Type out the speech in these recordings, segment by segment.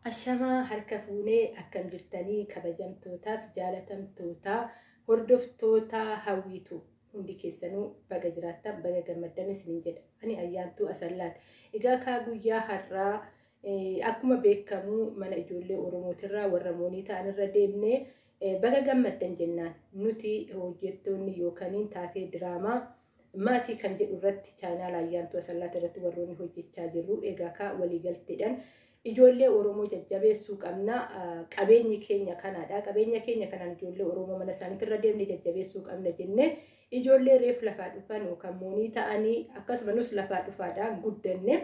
Ashamaa harka fuunee akkam jirtanii kabajamtootaaf jaalatamtootaa hordoftoota hawwiitu hundi keessanuu baga jiraattan baga gammaddan isiniin jedha. Ani Ayyaantuu Asallaati. Egaa kaa guyyaa har'aa akkuma beekamu mana ijoollee Oromootirraa warra moonii ta'anirra deemnee baga gammaddan jennaan. Nuti hojjettoonni yookaan taatee diraamaa maatii kan jedhu irratti chaanaal Ayyaantuu Asallaati irratti warroonni hojjechaa jirru. Egaa kaa waliigalteedhaan ijoollee Oromoo jajjabeessuu qabna. Qabeenyi keenya kanaadha. Qabeenya keenya kanaan ijoollee Oromoo mana isaaniitirra deemnee jajjabeessuu qabna jennee ijoollee reef lafaa dhufan yookaan moonii ta'anii akkasumas lafaa dhufaadhaan guddanne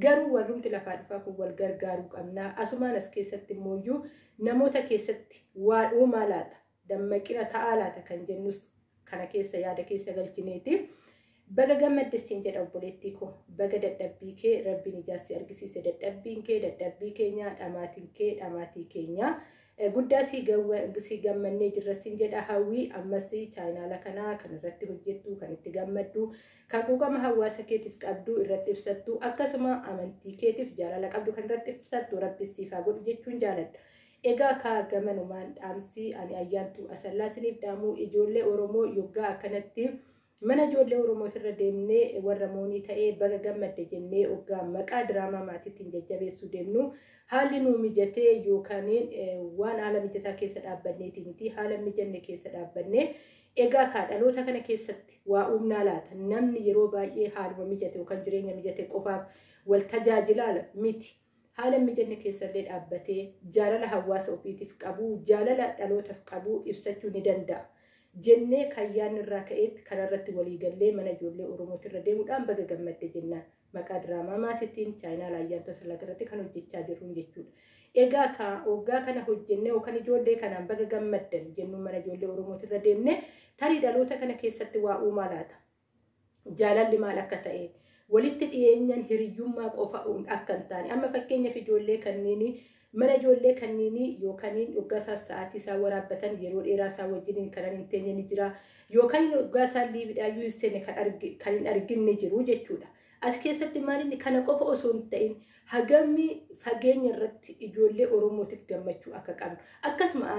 garuu warrumti lafaa dhufaa kun wal gargaaruu qabna. Asumaan as keessatti immoo namoota keessatti waa uumaa laata dammaqina ta'aa laata kan jennus kana keessa yaada keessa galchineeti. Baga gammaddeessiin jedha obboleettii koo. Baga dadhabbii kee rabbiin ijaarsi argisiise dadhabbiin kee dadhabbii keenya dhamaatiin kee dhamaatii keenya guddaa si gammannee jirrasiin jedha hawwii. Ammas chaanaala kanaa kan irratti hojjettu kan itti gammaddu kan quuqama hawaasa keetiif qabdu irratti ibsattu akkasuma amantii keetiif jaalala qabdu kan irratti ibsattu rabbi siif haa godhu jechuun jaaladha. Egaa kaa gamanumaan dhaamsi ani Ayyaantuu Asallaa isiniif dhaamu ijoollee Oromoo yoggaa akkanatti mana ijoollee Oromootirra deemnee warra moonii ta'ee baga gammadde jennee hoggaa maqaa diraamaa maatiitiin jajjabeessuu deemnu haalli nuu mijatee yookaan waan haala mijataa keessa dhaabbanneeti miti haala mijanne keessa dhaabbanne. Egaa kaa dhaloota kana keessatti waa uumnaa laata namni yeroo baay'ee haaluma mijate yookaan jireenya mijate qofaaf wal tajaajilaa miti. Haala mijanne keessallee dhaabbatee jaalala hawaasa ofiitiif qabu jaalala dhalootaaf qabu ibsachuu ni danda'a. Jennee kayyaan irraa ka'eetti kanarratti waliigallee mana ijoollee Oromootirra deemuudhaan baga gammadde jennaan maqaa diraamaa maatiitiin chaanaal Ayyaantuu Asallaati irratti kan hojjechaa jirru jechuudha. Egaa hoggaa kana hojjennee yookaan ijoollee kanaan baga gammaddan jennu mana ijoollee Oromootirra deemne tarii dhaloota kana keessatti waa uumaa laata. Jaalalli maal akka ta'e walitti dhiyeenyaan hiriyyummaa qofa akka hin taane amma fakkeenyaaf ijoollee kanneenii mana ijoollee kanneenii yookaan hoggaa sa'aatii isaa waraabbatan yeroo dheeraa isaa wajjin kan hin teenye ni jira yookaan hoggaa isaa liibidhaayyuu hin seenne kan hin arginne jiru jechuudha. As keessatti maalinni kana qofa osoo hin ta'in hagamni fageenya irratti ijoollee Oromootiif gammachuu akka qabnu akkasuma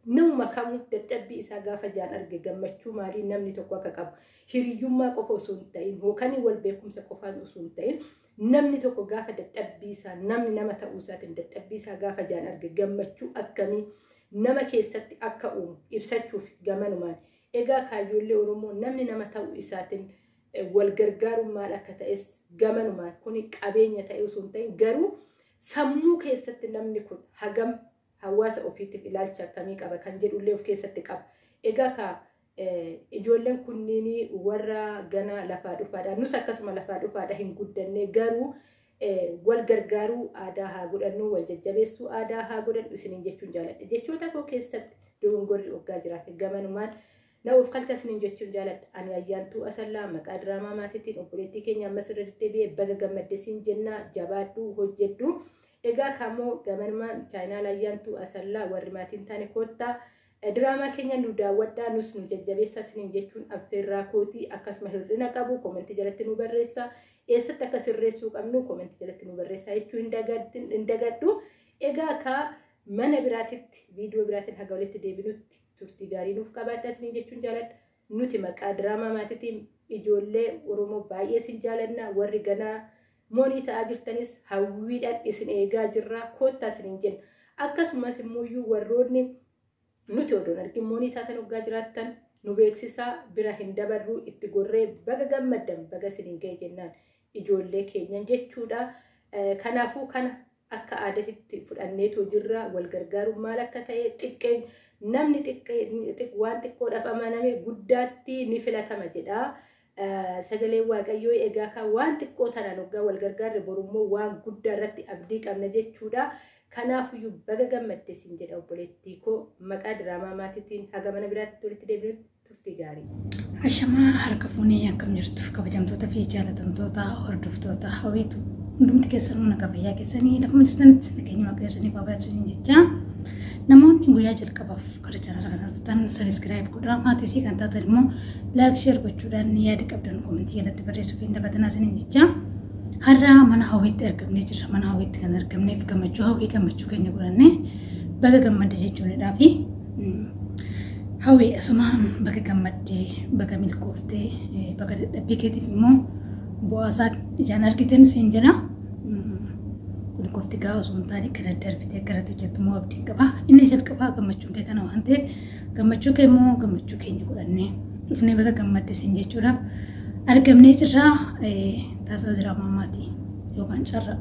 namuma kamuu dadhabbii isaa gaafa jaan arge gammachuu maalii namni tokko akka qabu hiriyyummaa qofa osoo hin ta'in yookaan wal beekumsa qofaan osoo hin ta'in namni tokko gaafa dadhabbii isaa namni nama ta'uu isaatiin dadhabbii isaa gaafa jaan arge gammachuu akkamii nama keessatti akka uumu ibsachuuf gamanumaan. Egaa kaayyoollee Oromoo namni nama ta'uu isaatiin wal gargaarummaan akka ta'es gamanumaan kun qabeenya ta'e osoo hin ta'in garuu sammuu keessatti namni kun hagam hawaasa ofiitiif ilaalcha akkamii qaba kan jedhullee of keessatti qaba. Egaa ijoolleen kunniin warra gana lafaa dhufaadha nus akkasuma lafaa dhufaadha hin guddanne garuu wal gargaaruu aadaa haa godhannu wal jajjabeessuu aadaa haa godhannu isiniin jechuun jaaladha. Jechoota koo keessatti dogongorri hoggaa jiraate gamanumaan na of kalcha isiniin jechuun jaaladha. Ani Ayyaantuu Asallaa maqaa diraamaa maatiitiin obboleettii keenya ammas irra deddeebi'ee baga gammaddeesiin jennaa jabaadhu hojjedhu. Egaa kamoo gamanumaan chaanaal Ayyaantuu Asallaa warri maatiin taane koottaa diraamaa keenya nu daawwadhaa nus nu jajjabeessaa isiniin jechuun affeerraa kootii akkasuma hir'ina qabu koomentii jalatti nu barreessaa. Eessatti akka sirreessuu qabnu koomentii jalatti nu barreessaa jechuu hin dagadhu. Egaa mana biraatitti viidiyoo biraatiin haga walitti deebinutti turtii gaarii nuuf qabaadhaa isiniin jechuun jaaladha. Nuti maqaa diraamaa maatiitiin ijoollee Oromoo baay'ee isin jaalanna warri ganaa moonii ta'aa jirtanis hawwiidhaan isin eegaa jirra koottaa isiniin jenna. Akkasumas immoo warroonni nuti odoon argin moonii taatan hoggaa jiraattan nu beeksisaa bira hin dabarru itti gorree baga gammaddan baga isiniin ga'e jennaan ijoollee keenyan jechuudha. Kanaafuu kana akka aadaatti fudhanneetoo jirra wal gargaaruun maal akka ta'e xiqqeen namni waan xiqqoodhaaf amaname guddaatti ni filatama jedha. Sagaleen Waaqayyoo egaa waan xiqqoo tanaan hoggaa wal gargaarre borummoo waan guddaa irratti abdii qabna jechuudha. Kanaafiyyuu baga gammaddeesiin jedha obboleettii koo maqaa diraamaa maatiitiin haga mana biraatti walitti deebinutti turtii gaarii. Ashamaa harka fuunee akkam jirtu kabajamtoota fi jaalatamtoota hordoftoota hawwiitu hundumti keessanuu nagaa fayyaa keessanii lafuma jirtanitti nageenya waaqayyoo isiniif haa baay'isuun jecha namoonni guyyaa jalqabaaf gara chaanaala kanaa dhuftan sabiskiraayib godhaa maatii kan taatan immoo laayik sheer gochuudhaan yaada qabdan koomentii jalatti barreessuuf hin dagatinaa isiniin jecha. har'a mana hawwiitti argamnee jirra. Mana hawwiitti kan argamneef gammachuu hawwii gammachuu keenya godhannee baga gammadde jechuunidhaa fi hawwii asumaan baga gammaddee baga milkooftee baga dadhabbii keetiif immoo bu'aasaa ijaan argitan siin jedha. Milkoofti gaa osoo hin taane kana darbitee gara hojjettu immoo abdiin qaba. Inni jalqabaa gammachuun kee kana waan ta'eef gammachuu kee immoo gammachuu keenya godhannee dhufnee baga gammadde siin jechuudhaaf argamnee jirra. Taasisaa jira maamaatii yookaan carra.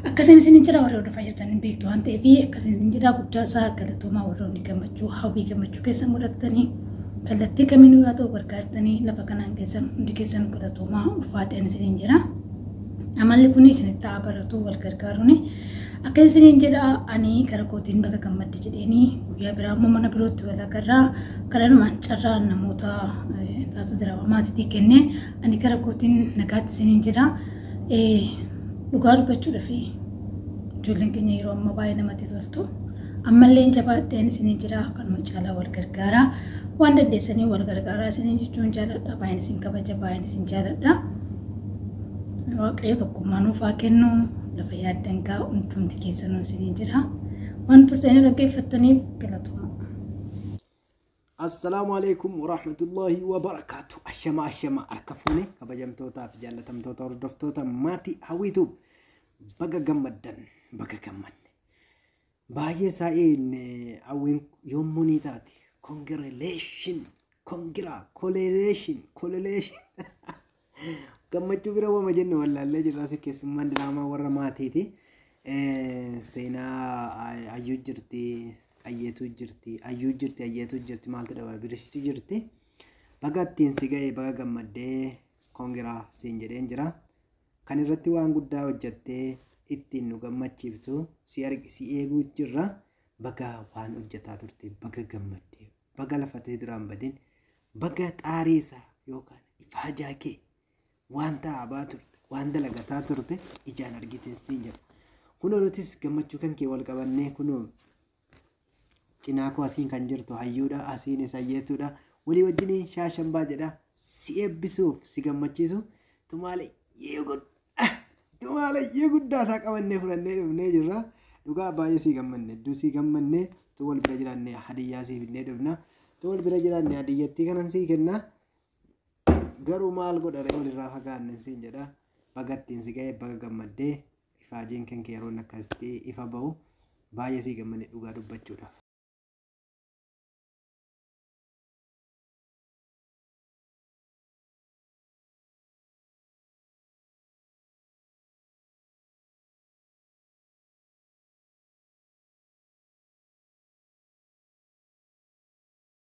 Akkasiin isin jira warra hordofaa jirtan beektu waan ta'eef akkasiin isin jira guddaa isaa galatoomaa warra hundi gammachuu hawwii gammachuu keessan godhattanii kallattii kamiinuu yaa ta'u gargaartanii lafa kanaan keessan hundi keessan galatoomaa ulfaadhaan isin jira. Amalli kun isinitti haa baratu wal gargaaruun akka isin jedha ani karaa kootiin baga gammadde jedheenii guyyaa biraa immoo mana birootti wal agarraa karanumaan carraa namoota taatu jira maatiitii kennee ani karaa kootiin nagaatti isin jedha. Dhugaa dubbachuudhaaf ijoolleen keenya yeroo amma baay'ee namatti toltu ammallee jabaadhaan isin jira kanuma caalaa wal gargaaraa waan dandeessanii wal gargaaraa isin jechuun jaaladha baay'een isin kabaja baay'een isin jaaladha. Waaqayyo tokkummaa nuuf haa kennu lafa yaaddan gaa hundumti keessanuu isin jira waan turtanii dhaggeeffattaniif galatooma. Assalamu alaikum warahmatullahi wabarakatuh. Ashama harka fuune kabajamtootaa fi jaallatamtoota hordoftoota maatii hawwiitu baga gammaddan baga gammanne. Baay'ee saa'een hawwiin yommuu ni taate congratulation gammachuu bira wama jennu wallaallee jirra keessummaan diraamaa warra maatiiti. Seenaa ayyuu jirti ayyeetu jirti maaltu dhabaa biristu jirti. Baga ittiin si ga'e baga gammaddee kongiraa siin jedheen jira. Kan irratti waan guddaa hojjattee ittiin nu gammachiiftu si eeguu jirra. Baga waan hojjataa turte baga gammaddee baga lafatee duraan badin baga xaariisa yookaan ifaajaa kee wanta abaa turte waan dalagataa turte ijaan argite siin jedha. Kunoo nutis gammachuu kan kee wal qabannee kunoo cinaa koo asiin kan jirtu hayyuudha asiin isa ayyeetuudha walii wajjin shaashambaa jedha si eebbisuuf si gammachiisu tumaalee guddaa taa qabannee fudhannee dhufnee jirra. Dhugaa baay'ee si gammanne iddoo si gammanne tu wal bira jiraanne hadiyyaa si fidnee dhufna tu wal bira jiraanne hadiyyattii kanan sii kenna. Garuu maal godhare walirraa fagaanne siin jedha. Baga ittiin si ga'e baga gammaddee ifaajiin kan kee yeroon akkasitti ifa bahu baay'ee si gammanne dhugaa dubbachuudhaaf.